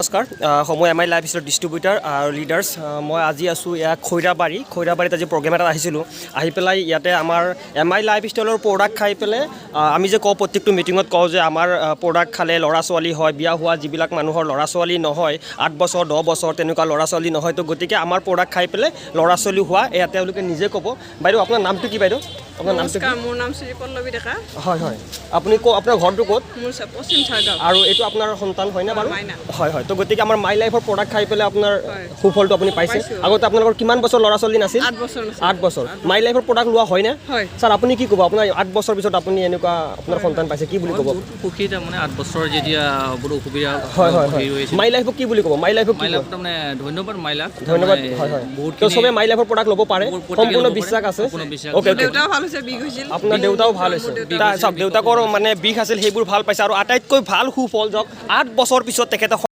নমস্কাৰ সময় এম আই life style distributor আৰু লিডাৰ্ছ মই আজি আছোঁ ইয়াত খৈৰাবাৰীত আজি প্ৰগ্ৰেম এটাত আহিছিলোঁ আহি পেলাই ইয়াতে আমাৰ এম আই লাইফ ষ্টাইলৰ প্ৰডাক্ট খাই পেলাই আমি যে কওঁ প্ৰত্যেকটো মিটিঙত কওঁ যে আমাৰ প্ৰডাক্ট খালে ল'ৰা ছোৱালী হয় বিয়া হোৱা যিবিলাক মানুহৰ ল'ৰা ছোৱালী নহয় 8 বছৰ 10 বছৰ তেনেকুৱা ল'ৰা ছোৱালী নহয় তো গতিকে আমাৰ প্ৰডাক্ট খাই পেলাই ল'ৰা ছোৱালী হোৱা এয়া তেওঁলোকে নিজে ক'ব বাইদেউ আপোনাৰ নামটো কি বাইদেউ আপোনাৰ নামটো মোৰ নাম শ্ৰী পল্লৱী ডেকা হয় হয় আপুনি আপোনাৰ ঘৰটো ক'ত মোৰ পশ্চিম চাৰগাঁও আৰু এইটো আপোনাৰ সন্তান হয়নে বাৰু হয় হয় তো গতিকে আমাৰ মাই লাইফৰ প্ৰডাক্ট খাই পেলাই আপোনাৰ সুফলটো আপুনি পাইছে আগতে আপোনালোকৰ কিমান বছৰ ল'ৰা ছোৱালী নাছিল 8 বছৰ মাই লাইফৰ প্ৰডাক্ট লোৱা হয়নে ছাৰ আপুনি কি ক'ব আপোনাৰ 8 বছৰ পিছত আপুনি এনেকুৱা আপোনাৰ সন্তান পাইছে কি বুলি ক'ব সুখী তাৰমানে 8 বছৰ যেতিয়া বহুত অসুবিধা হয় হয় মাই লাইফক কি বুলি ক'ব মাই লাইফক তাৰমানে ধন্যবাদ মাই লাইফ ধন্যবাদ হয় হয় তো চবে মাই লাইফৰ প্ৰডাক্ট ল'ব পাৰে সম্পূৰ্ণ বিশ্বাস আছে ওকে দেউতাও ভাল হৈছে বিষ হৈছিল আপোনাৰ দেউতাও ভাল হৈছে চাওক দেউতাকৰ মানে বিষ আছিল সেইবোৰ ভাল পাইছে আৰু আটাইতকৈ ভাল সুফল যাওক 8 বছৰ পিছত তেখেতে